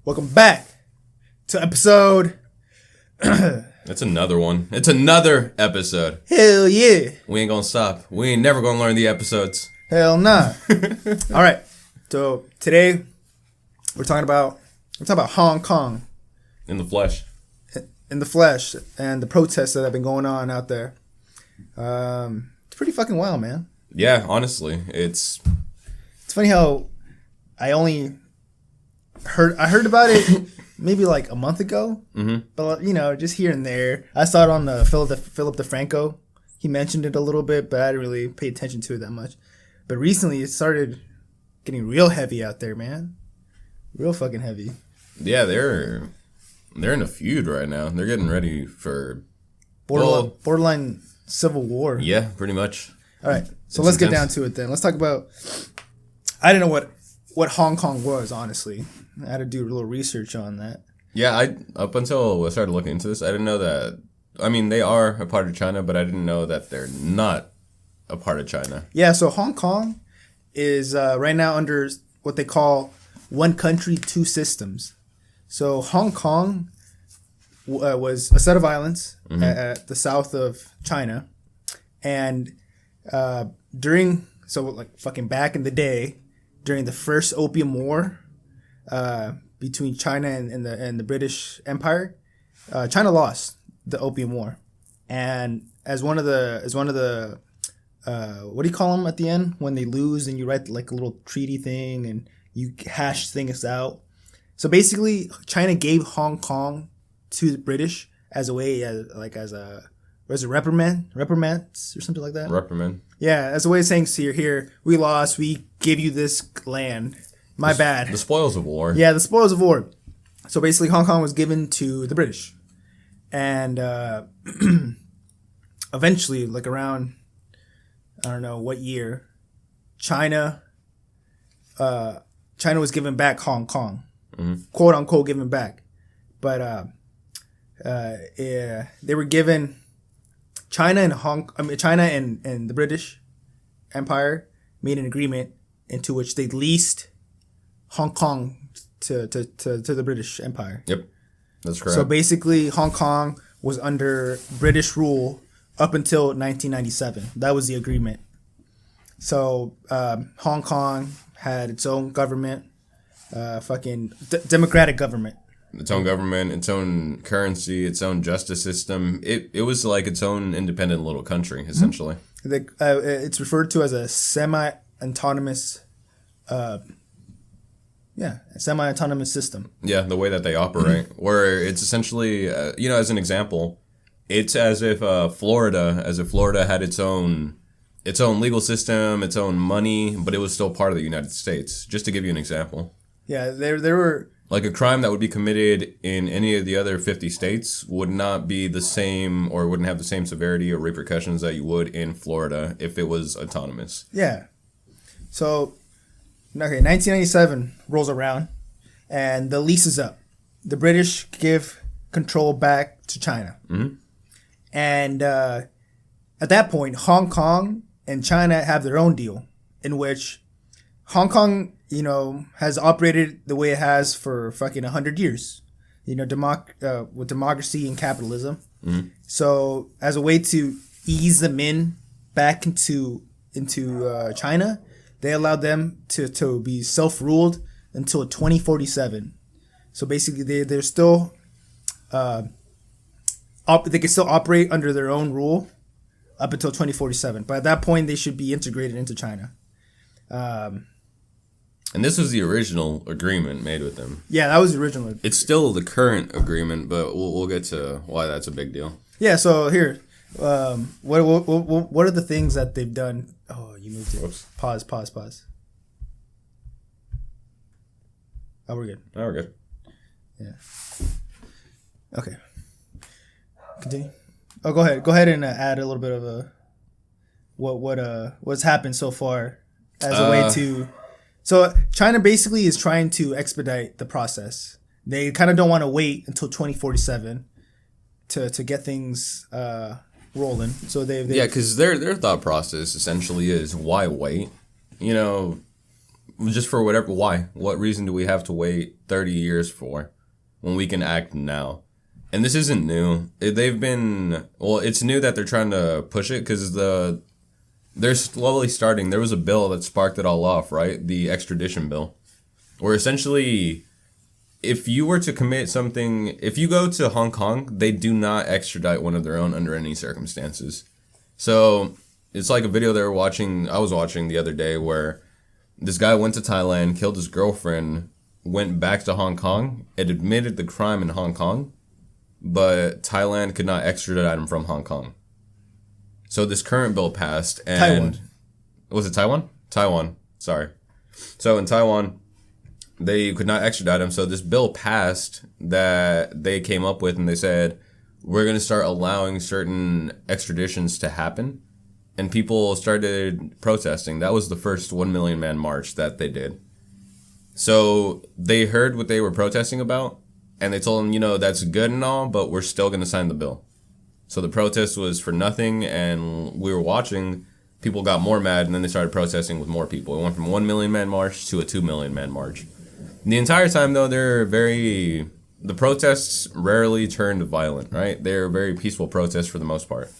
Welcome back to episode. That's another one. It's another episode. Hell yeah. We ain't gonna stop. We ain't never gonna learn the episodes. Hell nah. All right. So today we're talking about Hong Kong. In the flesh. In the flesh and the protests that have been going on out there. It's pretty fucking wild, man. Yeah, honestly, it's funny how I heard about it maybe like a month ago, but just here and there. I saw it on the Philip DeFranco. He mentioned it a little bit, but I didn't really pay attention to it that much. But recently, it started getting real heavy out there, man. Real fucking heavy. Yeah, they're in a feud right now. They're getting ready for borderline civil war. Yeah, pretty much. All right, so let's get down to it then. Let's talk about. I didn't know what Hong Kong was, honestly. I had to do a little research on that. Yeah, up until I started looking into this, I didn't know that. I mean, they are a part of China, but I didn't know that they're not a part of China. Yeah, so Hong Kong is right now under what they call one country, two systems. So Hong Kong was a set of islands at the south of China, and fucking back in the day, during the first Opium War between China and the British Empire, China lost the Opium War, and as one of the what do you call them at the end when they lose and you write like a little treaty thing and you hash things out. So basically, China gave Hong Kong to the British as a way as a reprimands or something like that. Reprimand. Yeah, as a way of saying, see, here, we lost, we give you this land. My bad. The spoils of war. Yeah, the spoils of war. So basically, Hong Kong was given to the British. And eventually, like around, I don't know what year, China was given back Hong Kong. Quote unquote given back. But they were given China and the British Empire made an agreement into which they leased Hong Kong to the British Empire. Yep, that's correct. So basically, Hong Kong was under British rule up until 1997. That was the agreement. So Hong Kong had its own government, democratic government. Its own government, its own currency, its own justice system. It was like its own independent little country, essentially. It's referred to as a semi-autonomous system. Yeah, the way that they operate, where it's essentially, as an example, it's as if Florida had its own legal system, its own money, but it was still part of the United States. Just to give you an example. Yeah, there were. Like a crime that would be committed in any of the other 50 states would not be the same or wouldn't have the same severity or repercussions that you would in Florida if it was autonomous. Yeah. So, 1997 rolls around and the lease is up. The British give control back to China. Mm-hmm. And at that point, Hong Kong and China have their own deal in which Hong Kong, has operated the way it has for fucking 100 years, with democracy and capitalism. Mm-hmm. So as a way to ease them back into China, they allowed them to be self-ruled until 2047. So basically, they're still they can still operate under their own rule up until 2047. But at that point, they should be integrated into China. And this was the original agreement made with them. Yeah, that was the original. It's still the current agreement, but we'll get to why that's a big deal. Yeah, so here, what are the things that they've done? Oh, you moved it. Whoops. Pause. Oh, we're good. Yeah. Okay. Continue. Oh, go ahead and add a little bit of what's happened so far as a way to. So China basically is trying to expedite the process. They kind of don't want to wait until 2047 to get things rolling. So they because their thought process essentially is, why wait? Just for whatever. Why? What reason do we have to wait 30 years for when we can act now? And this isn't new. It's new that they're trying to push it because they're slowly starting. There was a bill that sparked it all off, right? The extradition bill. Where essentially, if you were to commit something, if you go to Hong Kong, they do not extradite one of their own under any circumstances. So it's like a video I was watching the other day where this guy went to Thailand, killed his girlfriend, went back to Hong Kong, and admitted the crime in Hong Kong, but Thailand could not extradite him from Hong Kong. So this current bill passed, and Taiwan. Was it Taiwan? Taiwan, sorry. So in Taiwan, they could not extradite him, so this bill passed that they came up with, and they said, we're going to start allowing certain extraditions to happen. And people started protesting. That was the first 1 million man march that they did. So they heard what they were protesting about, and they told them, that's good and all, but we're still going to sign the bill. So the protest was for nothing, and we were watching. People got more mad, and then they started protesting with more people. It went from 1 million man march to a 2 million man march. The entire time, though, the protests rarely turned violent, right? They're very peaceful protests for the most part.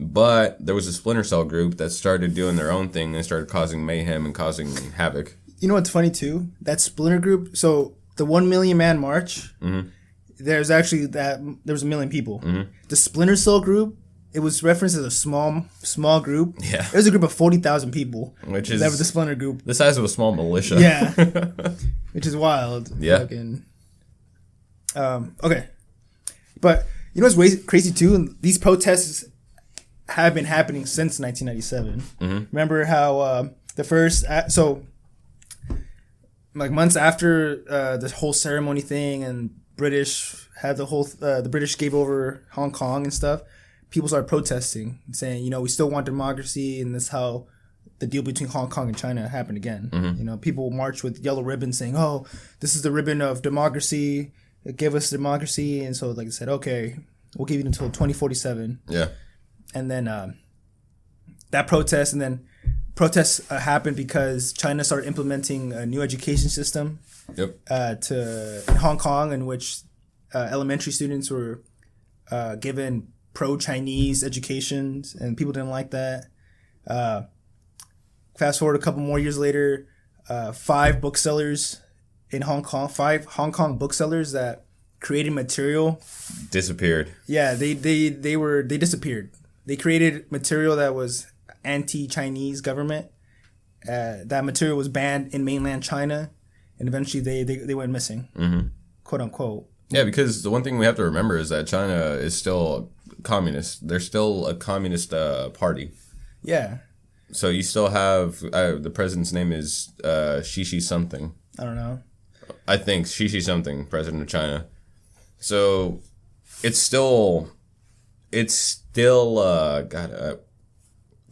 But there was a splinter cell group that started doing their own thing and started causing mayhem and causing havoc. You know what's funny too? That splinter group. So the 1 million man march. Mm-hmm. There was a million people. Mm-hmm. The splinter cell group. It was referenced as a small group. Yeah. It was a group of 40,000 people. Which is that was the splinter group. The size of a small militia. Yeah. Which is wild. Yeah. Okay. But you know what's crazy too? These protests have been happening since 1997. Mm-hmm. Remember how the first months after this whole ceremony thing and British had the British gave over Hong Kong and stuff, people started protesting and saying, we still want democracy, and that's how the deal between Hong Kong and China happened again. Mm-hmm. People marched with yellow ribbons saying, "Oh, this is the ribbon of democracy. Give us democracy." And so, like I said, okay, we'll give you until 2047. Yeah. And then that protest, protests happened because China started implementing a new education system. Yep. In Hong Kong, in which elementary students were given pro-Chinese educations, and people didn't like that. Fast forward a couple more years later, 5 booksellers in Hong Kong, 5 Hong Kong booksellers that created material disappeared. Yeah, they disappeared. They created material that was anti-Chinese government. That material was banned in mainland China, and eventually they went missing, quote unquote. Yeah, because the one thing we have to remember is that China is still communist. They're still a communist party. Yeah. So you still have the president's name is Xi something. I don't know. I think Xi something, president of China. So it's still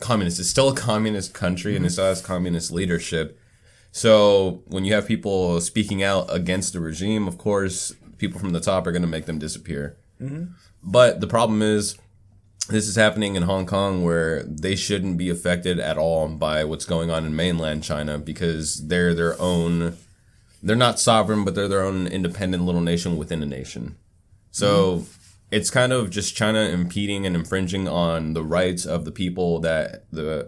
communist. It's still a communist country, and it still has communist leadership. So when you have people speaking out against the regime, of course, people from the top are going to make them disappear. Mm-hmm. But the problem is, this is happening in Hong Kong, where they shouldn't be affected at all by what's going on in mainland China, because they're their own. They're not sovereign, but they're their own independent little nation within a nation. So it's kind of just China impeding and infringing on the rights of the people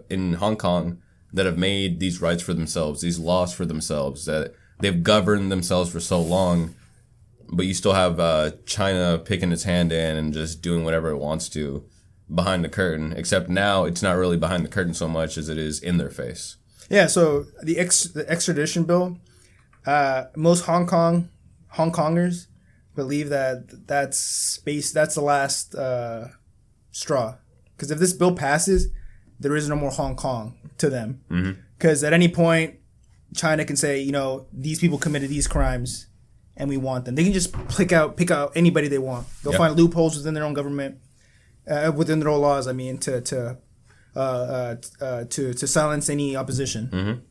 in Hong Kong that have made these rights for themselves, these laws for themselves, that they've governed themselves for so long. But you still have China picking its hand in and just doing whatever it wants to behind the curtain, except now it's not really behind the curtain so much as it is in their face. Yeah, so the extradition bill, most Hong Kongers believe that's the last straw. Because if this bill passes, there is no more Hong Kong to them. Because at any point, China can say, these people committed these crimes, and we want them. They can just pick out anybody they want. They'll find loopholes within their own government, within their own laws. I mean, to silence any opposition.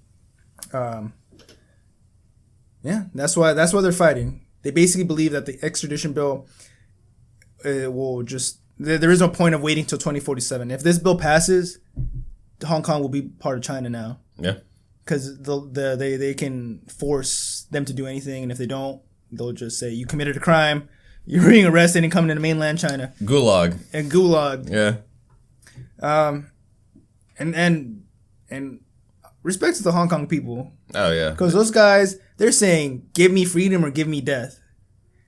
Yeah, that's why they're fighting. They basically believe that the extradition bill will just. There is no point of waiting till 2047. If this bill passes, Hong Kong will be part of China now. Yeah. because they can force them to do anything, and if they don't, they'll just say you committed a crime, you're being arrested and coming into mainland China. Gulag. And gulag. Yeah. And respect to the Hong Kong people. Oh yeah. Because those guys, they're saying, give me freedom or give me death.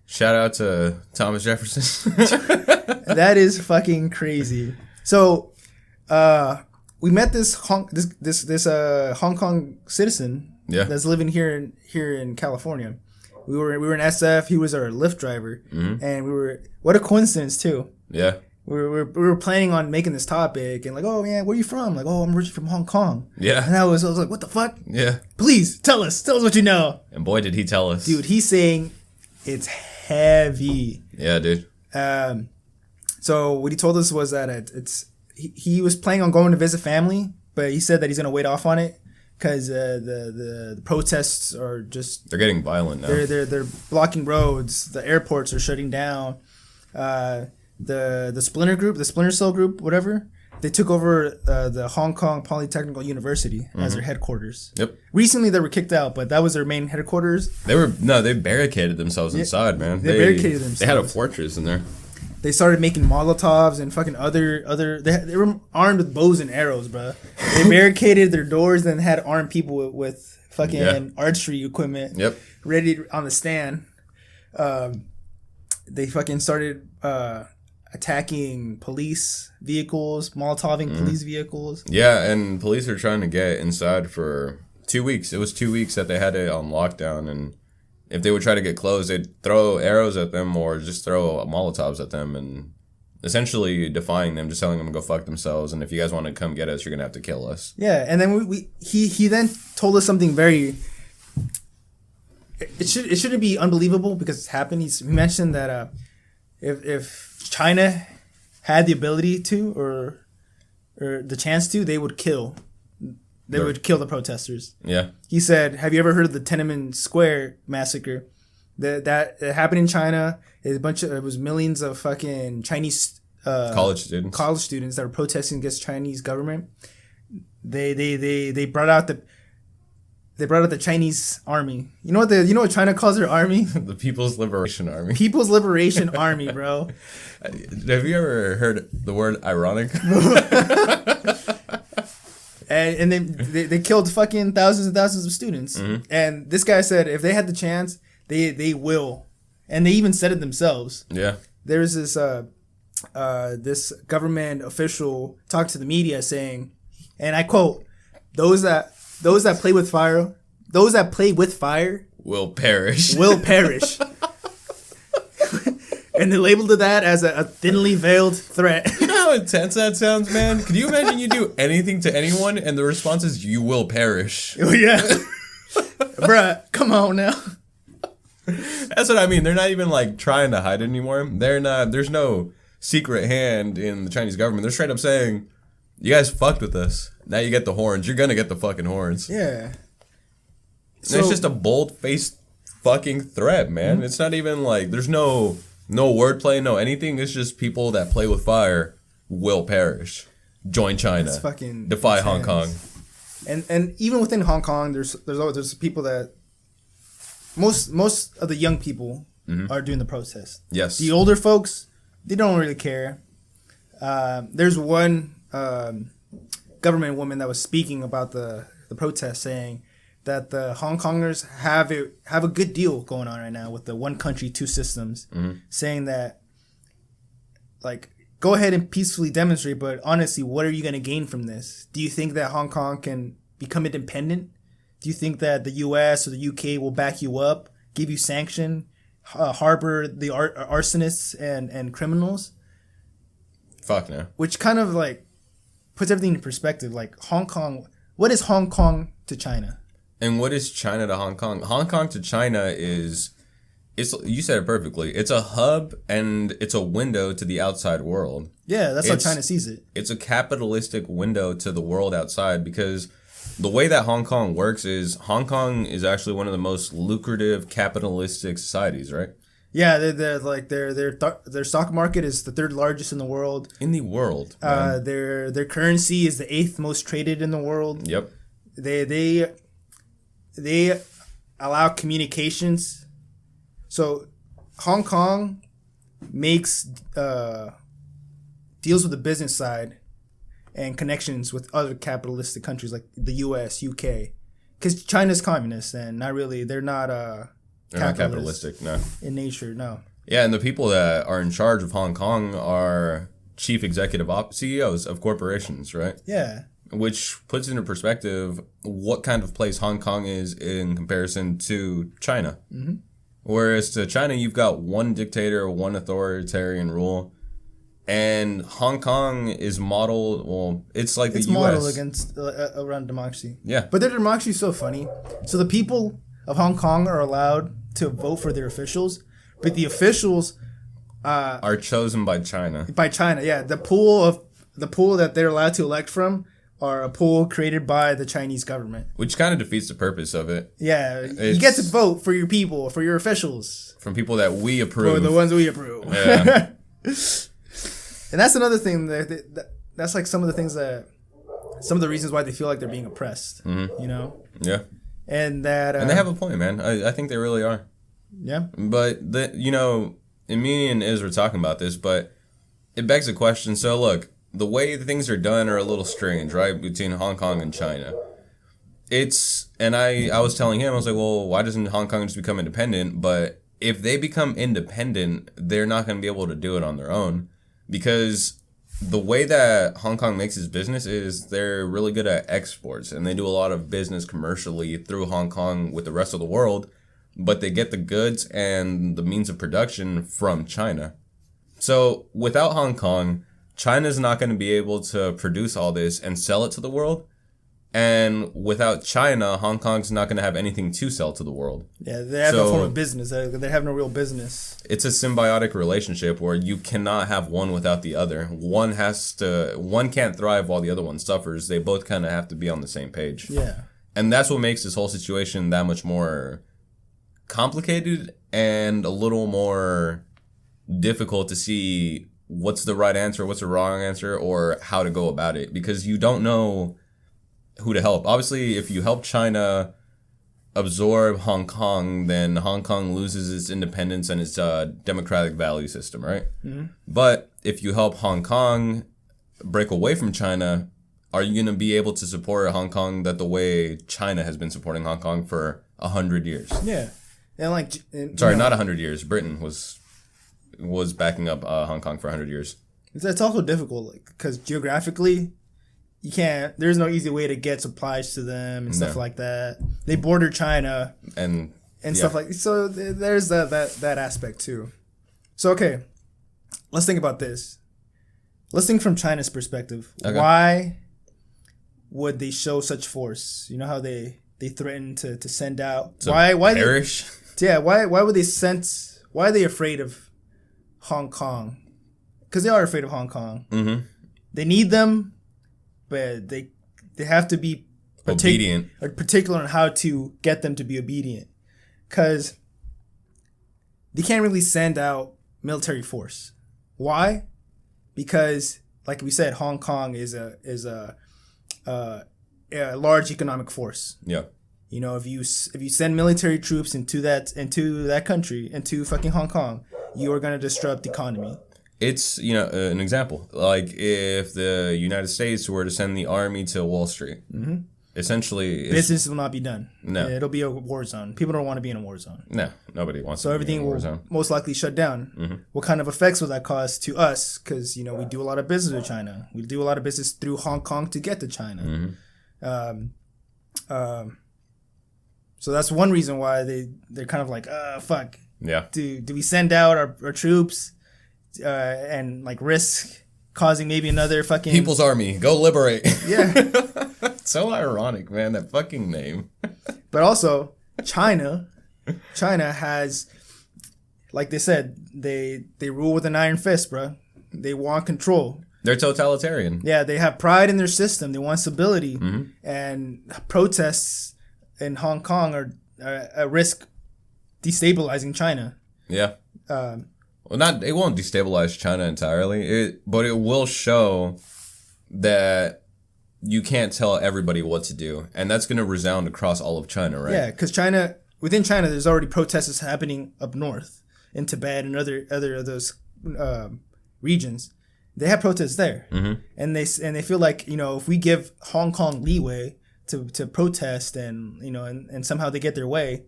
Shout out to Thomas Jefferson. That is fucking crazy. So, we met this Hong Kong citizen that's living here in California. We were in SF. He was our Lyft driver, and what a coincidence too. Yeah. We were planning on making this topic, and like, oh man, where are you from? Like, oh, I'm originally from Hong Kong. Yeah. And I was like, what the fuck? Yeah. Please tell us what you know. And boy, did he tell us, dude. He's saying it's heavy. Yeah, dude. So what he told us was that he was planning on going to visit family, but he said that he's gonna wait off on it because the protests are just they're getting violent now. They're blocking roads. The airports are shutting down. The Splinter Cell group, whatever, they took over the Hong Kong Polytechnical University as their headquarters. Yep. Recently they were kicked out, but that was their main headquarters. They barricaded themselves inside, man. They barricaded themselves. They had a fortress in there. They started making Molotovs and fucking other. They were armed with bows and arrows, bro. They barricaded their doors and had armed people with fucking archery equipment. Yep. Ready on the stand. They fucking started attacking police vehicles, Molotoving police vehicles. Yeah, and police are trying to get inside for 2 weeks. It was 2 weeks that they had it on lockdown, and if they would try to get close, they'd throw arrows at them or just throw Molotovs at them and essentially defying them, just telling them to go fuck themselves. And if you guys want to come get us, you're going to have to kill us. Yeah, and then he then told us something very... It shouldn't be unbelievable because it's happened. He mentioned that if China had the ability to or the chance to, they would kill. They would kill the protesters. Yeah. He said, have you ever heard of the Tiananmen Square massacre? That happened in China. It was millions of fucking Chinese college students that were protesting against Chinese government. They brought out the Chinese army. You know what China calls their army? The People's Liberation Army. People's Liberation Army, bro. Have you ever heard the word ironic? And they killed fucking thousands and thousands of students. Mm-hmm. And this guy said if they had the chance, they will. And they even said it themselves. Yeah. There's this government official talked to the media saying, and I quote, those that play with fire will perish. Will perish. And they labeled that as a thinly veiled threat. You know how intense that sounds, man? Could you imagine you do anything to anyone and the response is you will perish? Oh, yeah. Bruh, come on now. That's what I mean. They're not even like trying to hide it anymore. They're not. There's no secret hand in the Chinese government. They're straight up saying, you guys fucked with us. Now you get the horns. You're going to get the fucking horns. Yeah. So, it's just a bold-faced fucking threat, man. Mm-hmm. It's not even like, there's no wordplay, no anything. It's just people that play with fire will perish. Join China. That's fucking defy intense. Hong Kong. And even within Hong Kong, there's people that most of the young people are doing the protest. Yes. The older folks, they don't really care. There's one government woman that was speaking about the protest, saying that the Hong Kongers have a good deal going on right now with the one country, two systems, saying that, like, go ahead and peacefully demonstrate, but honestly, what are you going to gain from this? Do you think that Hong Kong can become independent? Do you think that the U.S. or the U.K. will back you up, give you sanction, harbor the arsonists and criminals? Fuck no. Which kind of, like, puts everything in perspective. Like, Hong Kong, what is Hong Kong to China? And what is China to Hong Kong? Hong Kong to China you said it perfectly. It's a hub and it's a window to the outside world. Yeah, that's how China sees it. It's a capitalistic window to the world outside, because the way that Hong Kong works is Hong Kong is actually one of the most lucrative capitalistic societies, right? Yeah, their stock market is the third largest in the world. In the world. Their currency is the 8th most traded in the world. Yep. They they allow communications. So Hong Kong makes deals with the business side and connections with other capitalistic countries like the U.S., U.K. Because China's communist and not really. They're not capitalistic, no. In nature, no. Yeah, and the people that are in charge of Hong Kong are chief executive CEOs of corporations, right? Yeah. Which puts into perspective what kind of place Hong Kong is in comparison to China. Mm-hmm. Whereas to China, you've got one dictator, one authoritarian rule. And Hong Kong is modeled, well, it's like it's the U.S. It's modeled against, around democracy. Yeah. But their democracy is so funny. So the people of Hong Kong are allowed to vote for their officials, but the officials are chosen by China. By China, yeah. The pool that they're allowed to elect from are a pool created by the Chinese government. Which kind of defeats the purpose of it. Yeah. You get to vote for your people, for your officials. From people that we approve. For the ones we approve. Yeah. And that's another thing that's like some of the things that, some of the reasons why they feel like they're being oppressed, you know? Yeah. And that... and they have a point, man. I think they really are. Yeah. But, and me and Iz were talking about this, but it begs the question. So, look, the way things are done are a little strange, right? Between Hong Kong and China. And I was telling him, I was like, well, why doesn't Hong Kong just become independent? But if they become independent, they're not going to be able to do it on their own. Because the way that Hong Kong makes its business is they're really good at exports. And they do a lot of business commercially through Hong Kong with the rest of the world. But they get the goods and the means of production from China. So without Hong Kong, China's not going to be able to produce all this and sell it to the world. And without China, Hong Kong's not going to have anything to sell to the world. Yeah, they have no form of business. They have no real business. It's a symbiotic relationship where you cannot have one without the other. One can't thrive while the other one suffers. They both kind of have to be on the same page. Yeah. And that's what makes this whole situation that much more complicated and a little more difficult to see what's the right answer, what's the wrong answer, or how to go about it. Because you don't know who to help. Obviously, if you help China absorb Hong Kong, then Hong Kong loses its independence and its democratic value system, right? Mm-hmm. But if you help Hong Kong break away from China, are you going to be able to support Hong Kong that the way China has been supporting Hong Kong for 100 years? Yeah. And sorry, not 100 years. Britain was backing up Hong Kong for 100 years. It's also difficult because geographically, you can't. There's no easy way to get supplies to them and stuff like that. They border China and stuff like. So there's that aspect too. So okay, let's think about this. Let's think from China's perspective. Okay. Why would they show such force? You know how they threaten to send out. Why perish? Why would they sense? Why are they afraid of Hong Kong? Because they are afraid of Hong Kong. Mm-hmm. They need them. But they have to be obedient, or particular on how to get them to be obedient, because they can't really send out military force. Why? Because, like we said, Hong Kong is a large economic force. Yeah. You know, if you send military troops into that country, into fucking Hong Kong, you are gonna disrupt the economy. It's, an example. Like, if the United States were to send the army to Wall Street, mm-hmm. essentially... business will not be done. No. It'll be a war zone. People don't want to be in a war zone. No, nobody wants to be in a war zone. So everything will most likely shut down. Mm-hmm. What kind of effects will that cause to us? Because, we do a lot of business with China. We do a lot of business through Hong Kong to get to China. Mm-hmm. So that's one reason why they're kind of like, fuck. Yeah. Do we send out our troops... and like risk causing maybe another fucking People's Army, go liberate. Yeah. So ironic, man, that fucking name. But also China has, like they said, they rule with an iron fist, bro. They want control. They're totalitarian. Yeah, they have pride in their system. They want stability. Mm-hmm. And protests in Hong Kong are a risk destabilizing China. Yeah. Well, it won't destabilize China entirely, but it will show that you can't tell everybody what to do, and that's going to resound across all of China, right? Yeah, because within China, there's already protests happening up north in Tibet and other of those regions. They have protests there, and they feel like, if we give Hong Kong leeway to protest and somehow they get their way,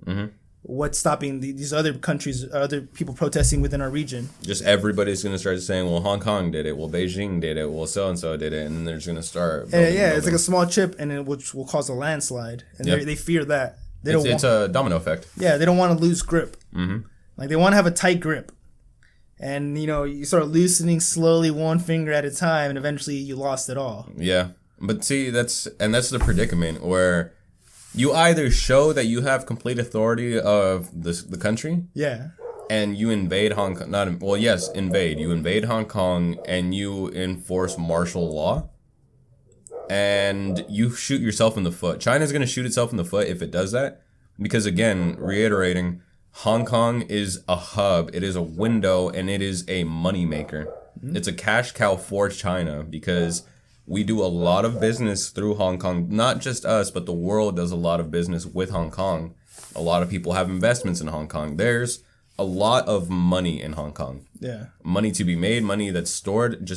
what's stopping these other countries, other people protesting within our region? Just everybody's going to start saying, well, Hong Kong did it, well, Beijing did it, well, so-and-so did it, and then they're just going to start building. It's like a small chip, and which will cause a landslide, and they fear that. It's a domino effect. Yeah, they don't want to lose grip. Like, they want to have a tight grip. And, you start loosening slowly one finger at a time, and eventually you lost it all. Yeah. But see, that's the predicament where you either show that you have complete authority of the country. Yeah. And you invade Hong Kong. Invade. You invade Hong Kong and you enforce martial law. And you shoot yourself in the foot. China's going to shoot itself in the foot if it does that. Because, again, reiterating, Hong Kong is a hub. It is a window, and it is a moneymaker. It's a cash cow for China because we do a lot of business through Hong Kong. Not just us, but the world does a lot of business with Hong Kong. A lot of people have investments in Hong Kong. There's a lot of money in Hong Kong. Yeah. Money to be made, money that's stored.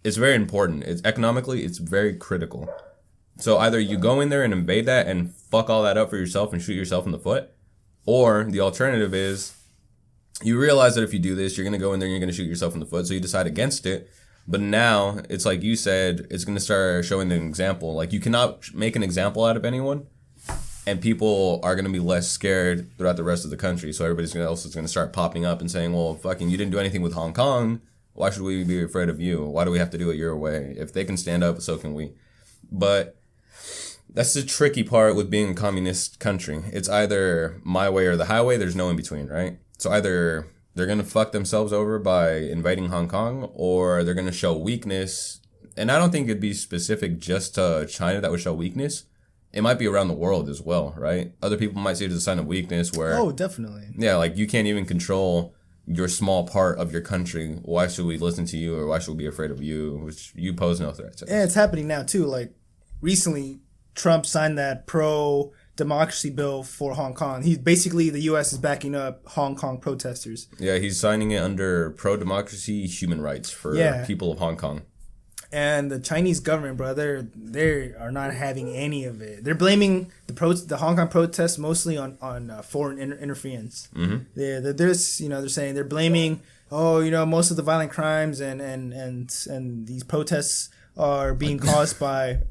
It's very important. Economically, it's very critical. So either you go in there and invade that and fuck all that up for yourself and shoot yourself in the foot, or the alternative is you realize that if you do this, you're going to go in there and you're going to shoot yourself in the foot. So you decide against it. But now it's like you said, it's going to start showing an example. Like, you cannot make an example out of anyone, and people are going to be less scared throughout the rest of the country. So everybody else is going to start popping up and saying, well, fucking, you didn't do anything with Hong Kong. Why should we be afraid of you? Why do we have to do it your way? If they can stand up, so can we. But that's the tricky part with being a communist country. It's either my way or the highway. There's no in between, right? So either they're going to fuck themselves over by invading Hong Kong, or they're going to show weakness. And I don't think it'd be specific just to China that would show weakness. It might be around the world as well, right? Other people might see it as a sign of weakness where... Oh, definitely. Yeah, like, you can't even control your small part of your country. Why should we listen to you, or why should we be afraid of you? Which you pose no threat to. And it's happening now, too. Like, recently, Trump signed that pro-democracy bill for Hong Kong. The U.S. is backing up Hong Kong protesters. Yeah, he's signing it under pro-democracy human rights for people of Hong Kong. And the Chinese government, bro, they are not having any of it. They're blaming the Hong Kong protests mostly on foreign interference. They're saying they're blaming most of the violent crimes and these protests are being caused by...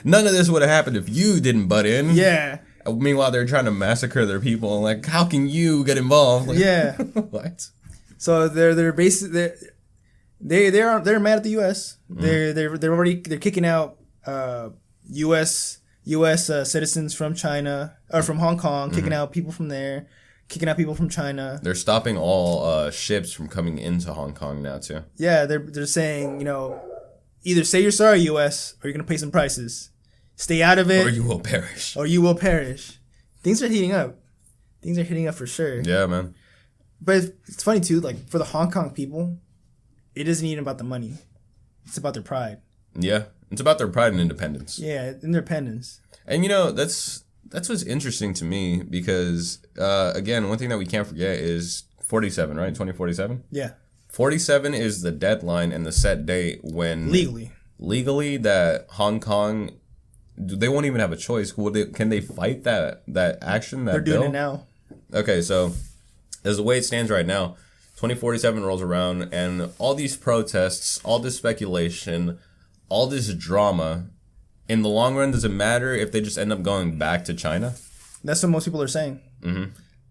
None of this would have happened if you didn't butt in. Yeah. Meanwhile, they're trying to massacre their people. Like, how can you get involved? Like, yeah. What? So they're basically they're mad at the U.S. They're kicking out U.S. Citizens from China or from Hong Kong, kicking out people from there, kicking out people from China. They're stopping all ships from coming into Hong Kong now too. Yeah, they're saying, either say you're sorry, U.S., or you're gonna pay some prices. Stay out of it, or you will perish. Things are heating up. Things are heating up for sure. Yeah, man. But it's funny too. Like, for the Hong Kong people, it isn't even about the money. It's about their pride. Yeah, it's about their pride and independence. Yeah, independence. And that's what's interesting to me because again, one thing that we can't forget is 47, right? 2047. Yeah. 47 is the deadline and the set date when legally that Hong Kong, they won't even have a choice. Can they fight that action? They're doing it now. Okay, so as the way it stands right now, 2047 rolls around, and all these protests, all this speculation, all this drama, in the long run, does it matter if they just end up going back to China? That's what most people are saying.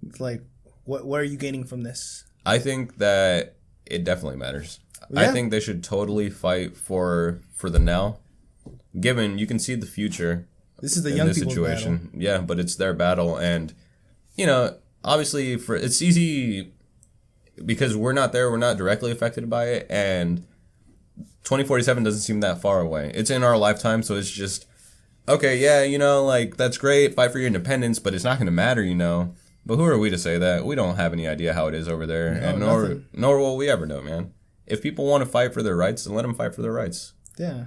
It's like, what are you gaining from this? I think that it definitely matters. Yeah. I think they should totally fight for the now. Given you can see the future. This is the young people's situation. Battle. Yeah, but it's their battle, and obviously it's easy because we're not there, we're not directly affected by it, and 2047 doesn't seem that far away. It's in our lifetime, so it's just okay, yeah, that's great, fight for your independence, but it's not gonna matter, But who are we to say that? We don't have any idea how it is over there, and nor will we ever know, man. If people want to fight for their rights, then let them fight for their rights. Yeah.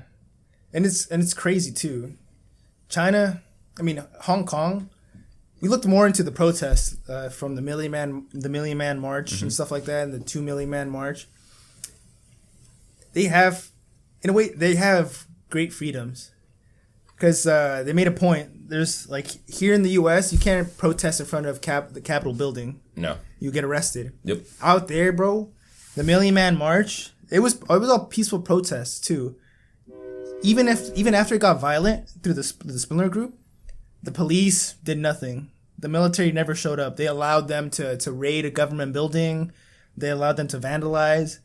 And it's crazy too. China, Hong Kong. We looked more into the protests from the Million Man March and stuff like that, and the 2 Million Man March. They have, in a way, great freedoms, because they made a point. There's like here in the U.S., you can't protest in front of the Capitol building. No, you get arrested. Yep. Out there, bro, the Million Man March. It was all peaceful protests too. Even after it got violent through the Spindler Group, the police did nothing. The military never showed up. They allowed them to raid a government building. They allowed them to vandalize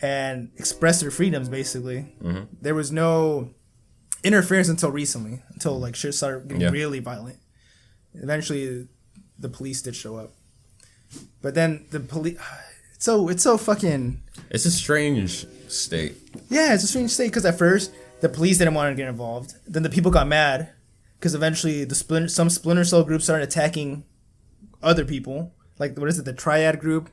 and express their freedoms, basically. There was no interference until recently, until like shit started getting really violent. Eventually, the police did show up. But then the police... It's so fucking... It's a strange state. Yeah, it's a strange state, because at first, the police didn't want to get involved. Then the people got mad. Because eventually, some Splinter Cell groups started attacking other people. Like, what is it? The Triad group.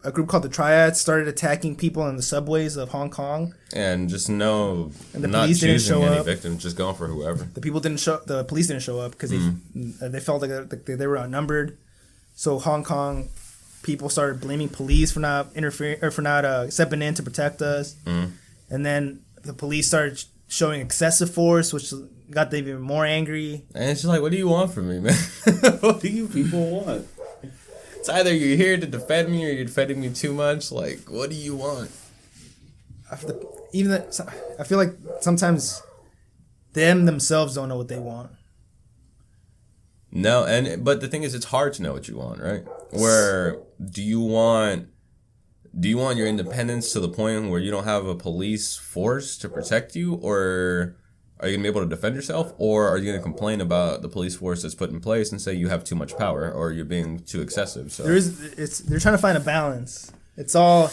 A group called the Triad started attacking people in the subways of Hong Kong. And just and the not police didn't choosing show any up. victims, just going for whoever. The police didn't show up because they felt like they were outnumbered. So Hong Kong people started blaming police for not interfering or for not stepping in to protect us. And then the police started showing excessive force, which got them even more angry. And it's just like, what do you want from me, man? What do you people want? It's either you're here to defend me or you're defending me too much. Like, what do you want? I feel like sometimes them themselves don't know what they want. No, but the thing is, it's hard to know what you want, right? Where do you want your independence to the point where you don't have a police force to protect you, or are you gonna be able to defend yourself, or are you gonna complain about the police force that's put in place and say you have too much power or you're being too excessive? So they're trying to find a balance. It's all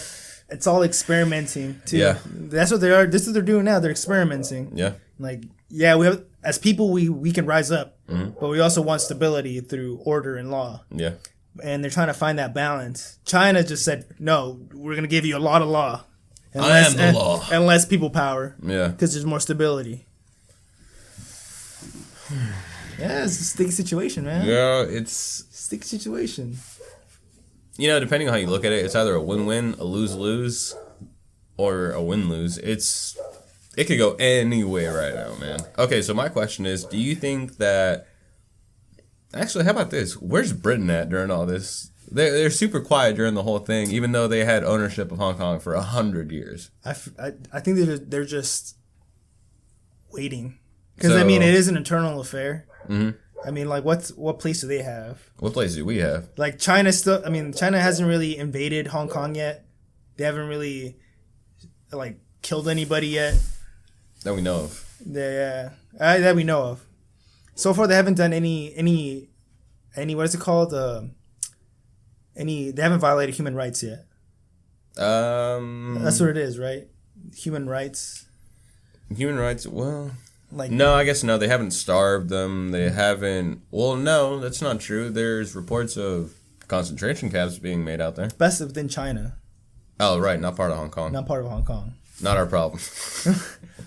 experimenting too. Yeah. That's what they are. This is what they're doing now. They're experimenting. Yeah. Like, we have, as people, we can rise up, but we also want stability through order and law. Yeah. And they're trying to find that balance. China just said, no, we're going to give you a lot of law. I am the law. And less people power. Yeah. Because there's more stability. Yeah, it's a sticky situation, man. Yeah, it's... Sticky situation. You know, depending on how you look at it, it's either a win-win, a lose-lose, or a win-lose. It could go any way right now, man. Okay, so my question is, do you think that... Actually, how about this? Where's Britain at during all this? They're super quiet during the whole thing, even though they had ownership of Hong Kong for 100 years. I think they're just waiting. Because, it is an internal affair. Like, what place do they have? What place do we have? Like, China hasn't really invaded Hong Kong yet. They haven't really, like, killed anybody yet. That we know of. Yeah, that we know of. So far, they haven't done any what is it called? They haven't violated human rights yet. That's what it is, right? Human rights. Human rights. Well, like, no, I guess no. They haven't starved them. They haven't. Well, no, that's not true. There's reports of concentration camps being made out there. Best within China. Oh, right, not part of Hong Kong. Not part of Hong Kong. Not our problem.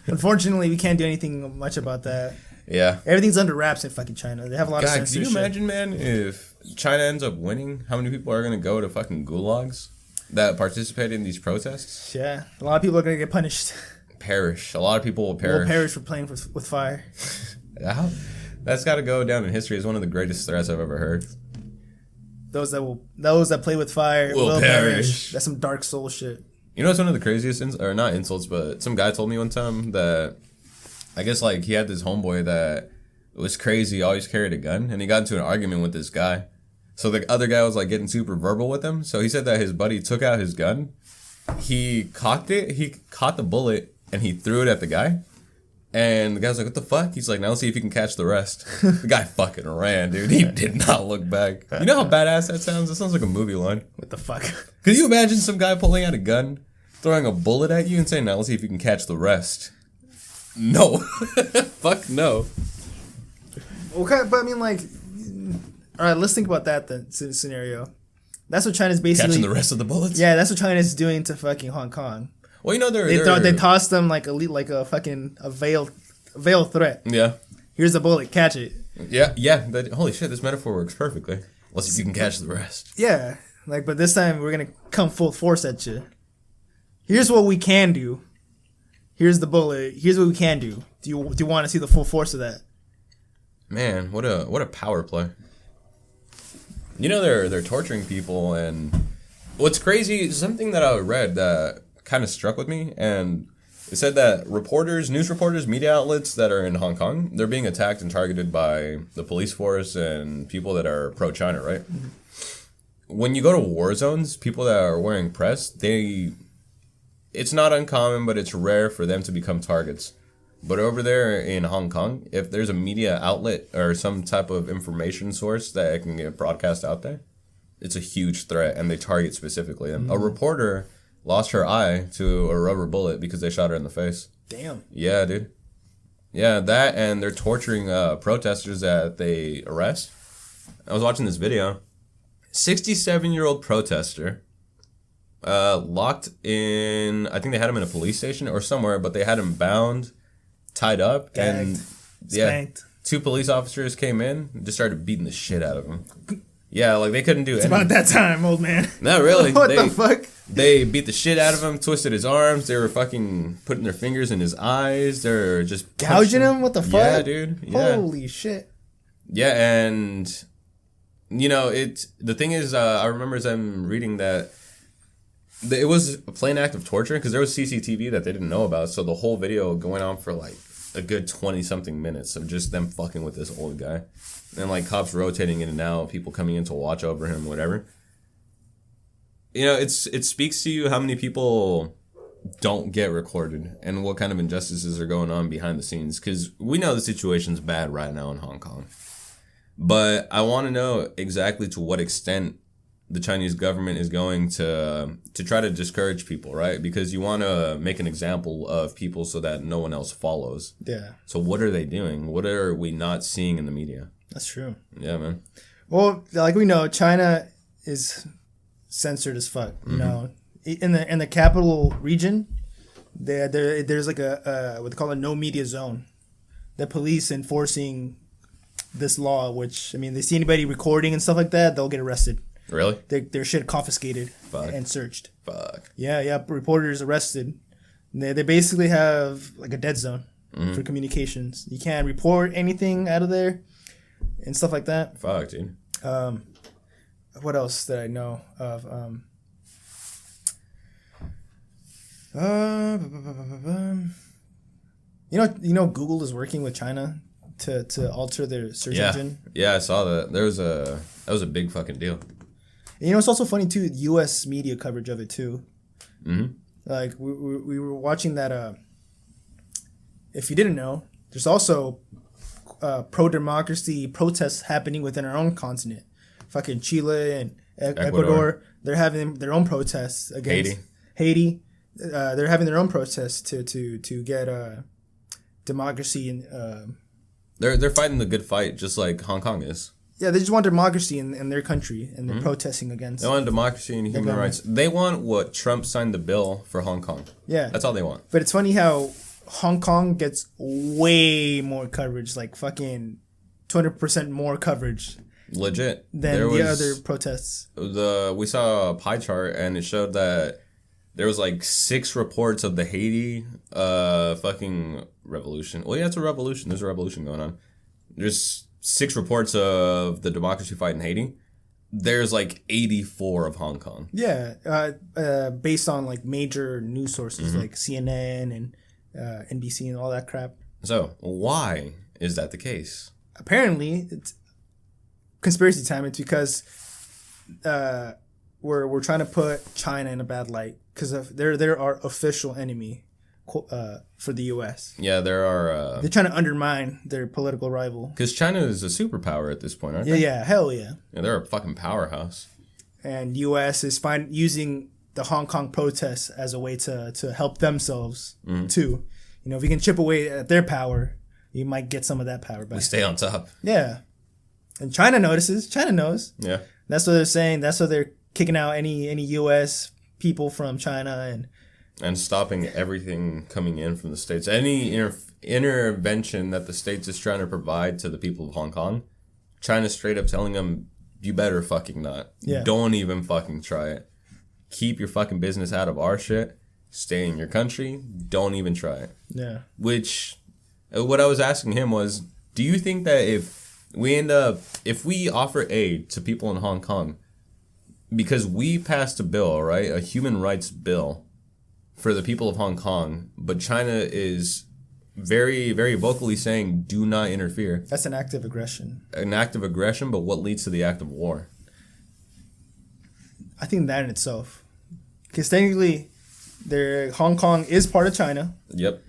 Unfortunately, we can't do anything much about that. Yeah. Everything's under wraps in fucking China. They have a lot of censorship. Can you imagine, man, if China ends up winning, how many people are going to go to fucking gulags that participate in these protests? Yeah. A lot of people are going to get punished. Perish. A lot of people will perish. Will perish for playing with fire. That's got to go down in history as one of the greatest threats I've ever heard. Those that play with fire will perish. That's some Dark Soul shit. You know what's one of the craziest not insults, but some guy told me one time that I guess like he had this homeboy that was crazy, always carried a gun, and he got into an argument with this guy. So the other guy was like getting super verbal with him. So he said that his buddy took out his gun, he cocked it, he caught the bullet, and he threw it at the guy. And the guy's like, what the fuck? He's like, now let's see if you can catch the rest. The guy fucking ran, dude. He did not look back. You know how badass that sounds? That sounds like a movie line. What the fuck? Could you imagine some guy pulling out a gun, throwing a bullet at you and saying, now let's see if you can catch the rest? No. Fuck no. Okay, but like, all right, let's think about that then, scenario. That's what China's basically... Catching the rest of the bullets? Yeah, that's what China's doing to fucking Hong Kong. Well, you know they tossed them like a fucking veil threat. Yeah. Here's the bullet, catch it. Yeah. Holy shit, this metaphor works perfectly. Let's see if you can catch the rest. Yeah, like, but this time we're gonna come full force at you. Here's what we can do. Here's the bullet. Here's what we can do. Do you want to see the full force of that? Man, what a power play. You know they're torturing people, and what's crazy is something that I read that kind of struck with me, and it said that news reporters, media outlets that are in Hong Kong, they're being attacked and targeted by the police force and people that are pro-China, right? Mm-hmm. When you go to war zones, people that are wearing press, it's not uncommon, but it's rare for them to become targets. But over there in Hong Kong, if there's a media outlet or some type of information source that can get broadcast out there, it's a huge threat, and they target specifically them. Mm-hmm. A reporter lost her eye to a rubber bullet because they shot her in the face. Damn. Yeah, dude. Yeah, that, and they're torturing protesters that they arrest. I was watching this video. 67-year-old protester locked in, I think they had him in a police station or somewhere, but they had him bound, tied up, gagged, and spanked. 2 police officers came in and just started beating the shit out of him. Yeah, like they couldn't do anything. It's about that time, old man. Not really. What the fuck? They beat the shit out of him, twisted his arms. They were fucking putting their fingers in his eyes. They're just gouging him. What the fuck? Yeah, dude. Yeah. Holy shit. Yeah, and you know the thing is, I remember them reading that it was a plain act of torture because there was CCTV that they didn't know about. So the whole video going on for like a good 20-something minutes of just them fucking with this old guy. And like cops rotating in and out, people coming in to watch over him, whatever. You know, it speaks to you how many people don't get recorded and what kind of injustices are going on behind the scenes. Because we know the situation's bad right now in Hong Kong. But I want to know exactly to what extent the Chinese government is going to try to discourage people, right? Because you want to make an example of people so that no one else follows. Yeah. So what are they doing? What are we not seeing in the media? That's true. Yeah, man. Well, like we know, China is censored as fuck. You know, in the capital region, there's like a what they call a no media zone. The police enforcing this law, which I mean, they see anybody recording and stuff like that, they'll get arrested. Really? Their shit confiscated and searched. Fuck. Yeah. Reporters arrested. They basically have like a dead zone for communications. You can't report anything out of there. And stuff like that. Fuck, dude. What else did I know of? You know, Google is working with China to alter their search engine. Yeah, I saw that. That was a big fucking deal. And, you know, it's also funny too. U.S. media coverage of it too. Mm-hmm. Like we were watching that. If you didn't know, there's also pro-democracy protests happening within our own continent. Fucking Chile and Ecuador, they're having their own protests against Haiti. They're having their own protests to get democracy and. They're fighting the good fight, just like Hong Kong is. Yeah, they just want democracy in their country, and they're protesting against. They want democracy and human rights. They want what Trump signed the bill for Hong Kong. Yeah, that's all they want. But it's funny how Hong Kong gets way more coverage, like fucking 200% more coverage. Legit. Than the other protests. We saw a pie chart and it showed that there was like 6 reports of the Haiti fucking revolution. Well, yeah, it's a revolution. There's a revolution going on. There's 6 reports of the democracy fight in Haiti. There's like 84 of Hong Kong. Yeah, based on like major news sources like CNN and NBC and all that crap. So why is that the case? Apparently, it's conspiracy time. It's because we're trying to put China in a bad light because they're our official enemy for the U.S. Yeah, they're trying to undermine their political rival. Because China is a superpower at this point, aren't they? Yeah, hell yeah. Yeah, they're a fucking powerhouse. And U.S. is using the Hong Kong protests as a way to help themselves too. You know, if we can chip away at their power, you might get some of that power back. We stay on top. Yeah. And China notices. China knows. Yeah. That's what they're saying. That's why they're kicking out any U.S. people from China and And stopping everything coming in from the States. Any intervention that the States is trying to provide to the people of Hong Kong, China's straight up telling them, you better fucking not. Yeah. Don't even fucking try it. Keep your fucking business out of our shit. Stay in your country. Don't even try it. Yeah. Which, what I was asking him was, do you think that if we offer aid to people in Hong Kong, because we passed a bill, right, a human rights bill for the people of Hong Kong, but China is very, very vocally saying, do not interfere. That's an act of aggression. An act of aggression, but what leads to the act of war? I think that in itself. Because technically, Hong Kong is part of China. Yep.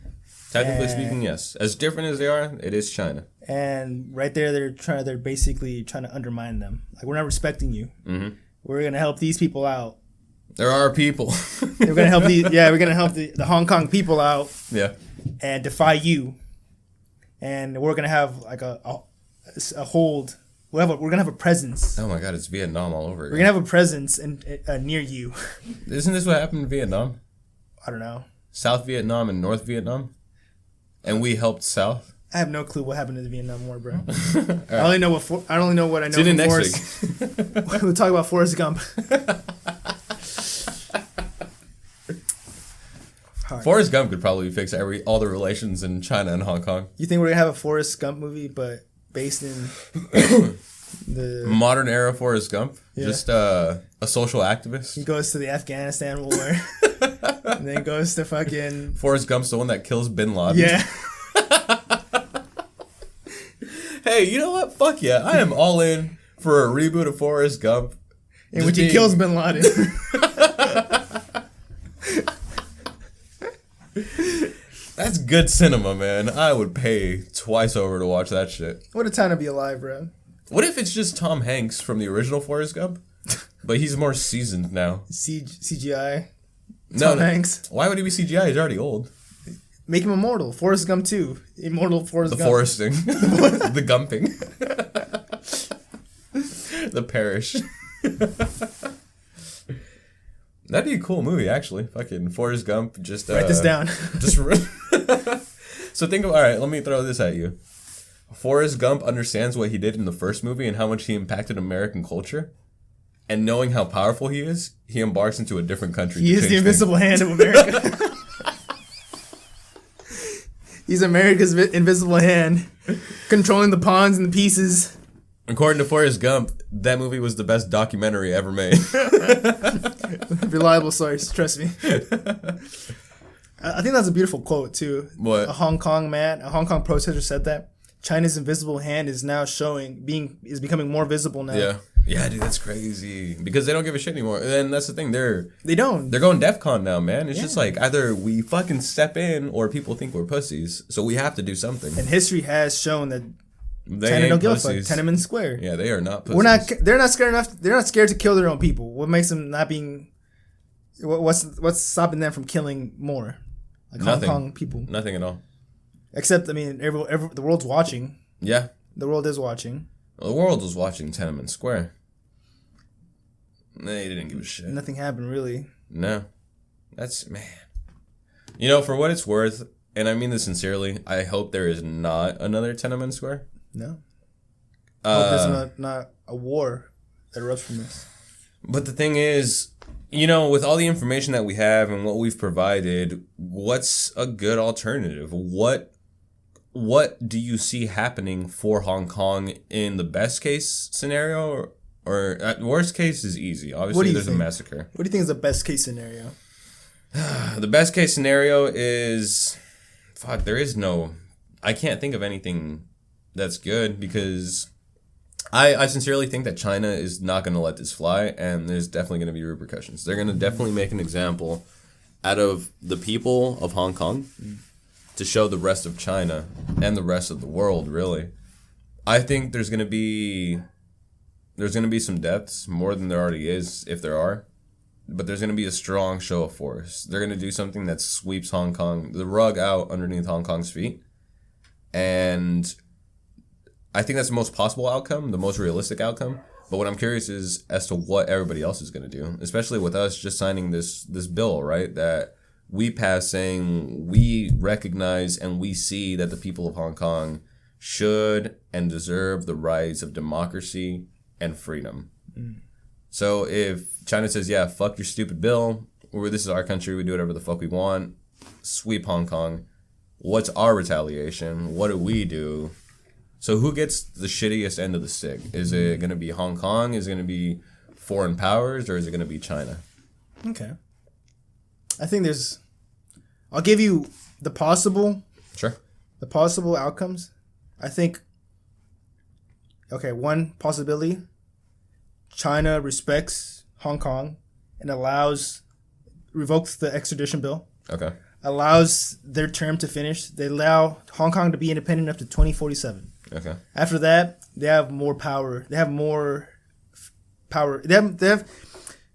Technically speaking, yes. As different as they are, it is China. And right there, they're basically trying to undermine them. Like, we're not respecting you. Mm-hmm. We're going to help these people out. There are people. We're going to help we're going to help the Hong Kong people out. Yeah. And defy you. And we're going to have like a hold. We're going to have a presence. Oh my God, it's Vietnam all over again. We're going to have a presence near you. Isn't this what happened in Vietnam? I don't know. South Vietnam and North Vietnam? And we helped South? I have no clue what happened in the Vietnam War, bro. Right. I only know what I know Tune in from next Forrest. week. We'll talk about Forrest Gump. Forrest Gump could probably fix all the relations in China and Hong Kong. You think we're gonna have a Forrest Gump movie, but based in the modern era Forrest Gump? Yeah. Just a social activist. He goes to the Afghanistan war, and then goes to fucking. Forrest Gump's the one that kills Bin Laden. Yeah. Hey, you know what? Fuck yeah! I am all in for a reboot of Forrest Gump, in which he kills Bin Laden. That's good cinema, man. I would pay twice over to watch that shit. What a time to be alive, bro. What if it's just Tom Hanks from the original Forrest Gump, but he's more seasoned now? CGI. Tom Hanks. Why would he be CGI? He's already old. Make him immortal. Forrest Gump 2. Immortal Forrest Gump. The foresting. The gumping. The parish. That'd be a cool movie, actually. Fucking Forrest Gump. Just write this down. So think of, all right, let me throw this at you. Forrest Gump understands what he did in the first movie and how much he impacted American culture. And knowing how powerful he is, he embarks into a different country. He is the invisible hand of America. He's America's invisible hand, controlling the pawns and the pieces. According to Forrest Gump, that movie was the best documentary ever made. Reliable source, trust me. I think that's a beautiful quote, too. What? A Hong Kong protester said that. China's invisible hand is now becoming more visible now. Yeah. Yeah, dude, that's crazy. Because they don't give a shit anymore. And that's the thing, they're going DEFCON now, man. It's just like either we fucking step in or people think we're pussies. So we have to do something. And history has shown that China don't give a fuck. Tiananmen Square. Yeah, they are not pussies. They're not scared enough. They're not scared to kill their own people. What makes them not being? What's stopping them from killing more? Like Nothing. Hong Kong people. Nothing at all. Except, I mean, the world's watching. Yeah. The world is watching. Well, the world was watching Tiananmen Square. They didn't give a shit. Nothing happened, really. No. That's, man. You know, for what it's worth, and I mean this sincerely, I hope there is not another Tiananmen Square. No. I hope there's not a war that erupts from this. But the thing is, you know, with all the information that we have and what we've provided, what's a good alternative? What do you see happening for Hong Kong in the best case scenario, or at worst case is easy? Obviously, there's a massacre. What do you think is the best case scenario? The best case scenario is, there is no. I can't think of anything that's good because I sincerely think that China is not going to let this fly, and there's definitely going to be repercussions. They're going to definitely make an example out of the people of Hong Kong to show the rest of China and the rest of the world, really. I think there's going to be some deaths, more than there already is, if there are. But there's going to be a strong show of force. They're going to do something that sweeps Hong Kong, the rug out underneath Hong Kong's feet. And I think that's the most possible outcome, the most realistic outcome. But what I'm curious is as to what everybody else is going to do, especially with us just signing this bill, right? That we pass saying we recognize and we see that the people of Hong Kong should and deserve the rights of democracy and freedom. So if China says, yeah, fuck your stupid bill, or this is our country, we do whatever the fuck we want, sweep Hong Kong, what's our retaliation? What do we do? So who gets the shittiest end of the stick? Is it going to be Hong Kong? Is it going to be foreign powers? Or is it going to be China? Okay. I think I'll give you the possible outcomes. I think, okay, one possibility, China respects Hong Kong and revokes the extradition bill. Okay. Allows their term to finish. They allow Hong Kong to be independent up to 2047. Okay. After that, they have more power. They have more power. They have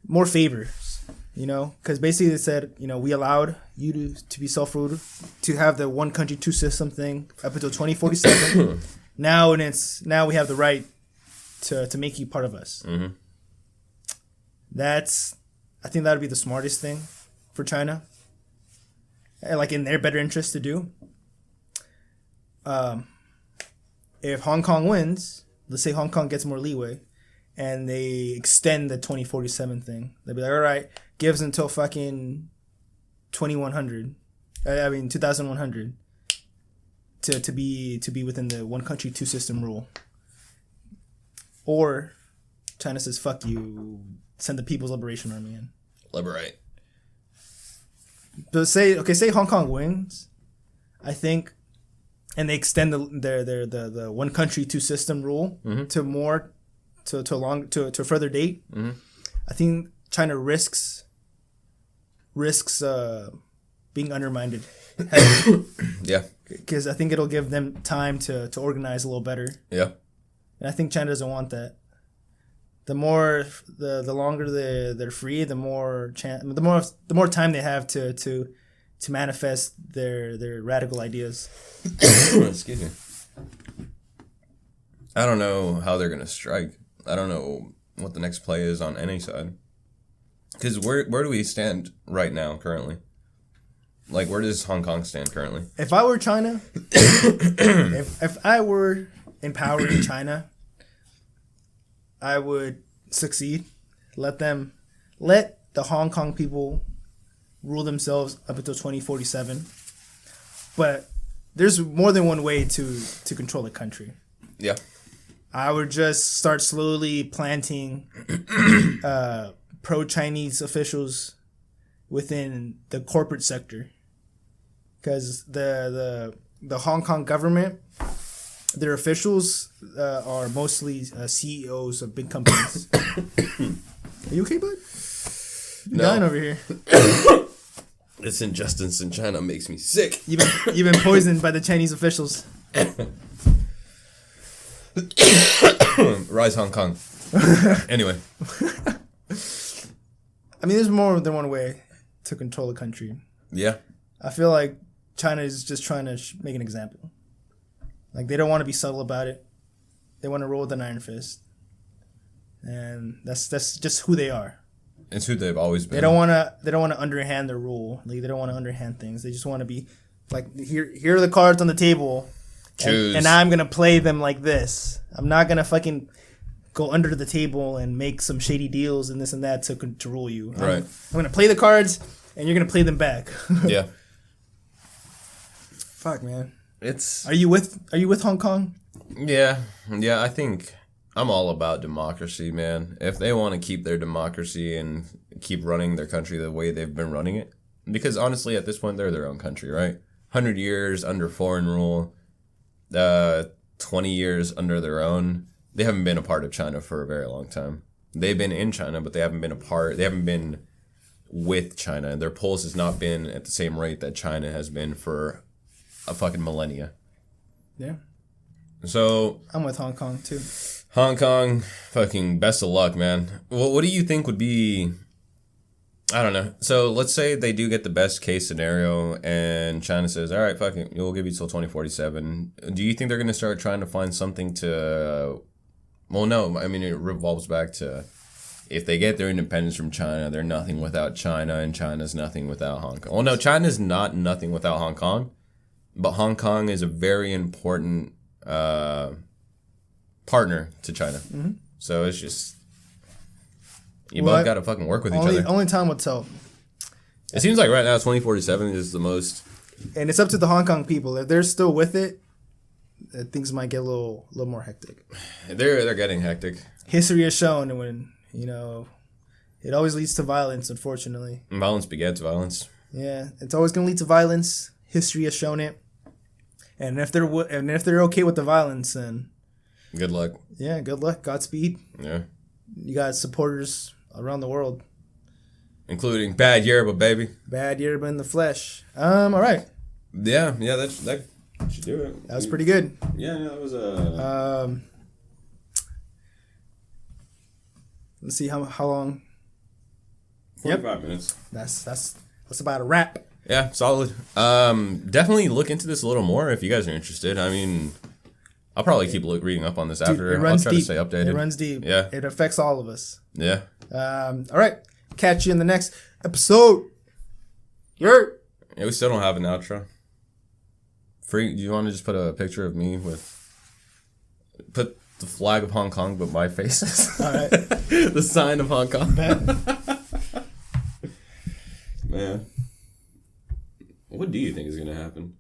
more favors, because basically they said, we allowed you to be self-ruled, to have the one country, two system thing up until 2047. Now we have the right to make you part of us. Mm-hmm. I think that would be the smartest thing for China. Like in their better interest to do. If Hong Kong wins, let's say Hong Kong gets more leeway, and they extend the 2047 thing, they'll be like, all right, give us until fucking 2100 to be within the one country, two system rule. Or China says, fuck you, send the People's Liberation Army in. Liberate. But say Hong Kong wins, I think, and they extend the one country, two system rule to a further date. Mm-hmm. I think China risks being undermined. Yeah. Because I think it'll give them time to organize a little better. Yeah. And I think China doesn't want that. The longer they're free, the more time they have to manifest their radical ideas. Excuse me. I don't know how they're gonna strike. I don't know what the next play is on any side. Because where do we stand right now currently? Like, where does Hong Kong stand currently? If I were China, if I were in power in China, I would succeed. Let the Hong Kong people rule themselves up until 2047. But there's more than one way to control the country. Yeah. I would just start slowly planting pro-Chinese officials within the corporate sector. Because the Hong Kong government, their officials are mostly CEOs of big companies. Are you okay, bud? You're dying over here. This injustice in China makes me sick. You've been poisoned by the Chinese officials. Rise Hong Kong. Anyway. I mean, there's more than one way to control a country. Yeah. I feel like China is just trying to make an example. Like, they don't want to be subtle about it. They want to roll with an iron fist. And that's just who they are. It's who they've always been. They don't want to underhand their rule. Like, they don't want to underhand things. They just want to be like, here are the cards on the table. Choose. And I'm going to play them like this. I'm not going to fucking go under the table and make some shady deals and this and that to rule you. Right. I'm going to play the cards and you're going to play them back. Yeah. Fuck, man. Are you with Hong Kong? Yeah. I think I'm all about democracy, man. If they want to keep their democracy and keep running their country the way they've been running it, because honestly, at this point, they're their own country, right? 100 years under foreign rule, 20 years under their own. They haven't been a part of China for a very long time. They've been in China, but they haven't been with China. Their pulse has not been at the same rate that China has been for a fucking millennia. Yeah. So I'm with Hong Kong too. Hong Kong, fucking best of luck, man. Well, what do you think would be, I don't know. So let's say they do get the best case scenario and China says, all right, fuck it, we'll give you till 2047. Do you think they're going to start trying to find something to, well, no, I mean, it revolves back to if they get their independence from China, they're nothing without China, and China's nothing without Hong Kong. Well, no, China's not nothing without Hong Kong, but Hong Kong is a very important partner to China. Mm-hmm. So it's just, both got to fucking work with each other. Only time will tell. It seems like right now 2047 is the most. And it's up to the Hong Kong people. If they're still with it, things might get a little more hectic. They're getting hectic. History has shown when, it always leads to violence, unfortunately. And violence begets violence. Yeah, it's always going to lead to violence. History has shown it. And if they're okay with the violence, then good luck. Yeah, good luck. Godspeed. Yeah. You got supporters around the world. Including Bad Yerba, baby. Bad Yerba in the flesh. All right. Yeah, that should do it. That was pretty good. Yeah, that was a... let's see how long. 45 minutes. That's about a wrap. Yeah, solid. Definitely look into this a little more if you guys are interested. I mean, I'll probably keep reading up on this after. I'll try to stay updated. It runs deep. Yeah. It affects all of us. Yeah. All right. Catch you in the next episode. Yeah, we still don't have an outro. Do you want to just put a picture of me put the flag of Hong Kong but my face? All right. The sign of Hong Kong. Man. What do you think is going to happen?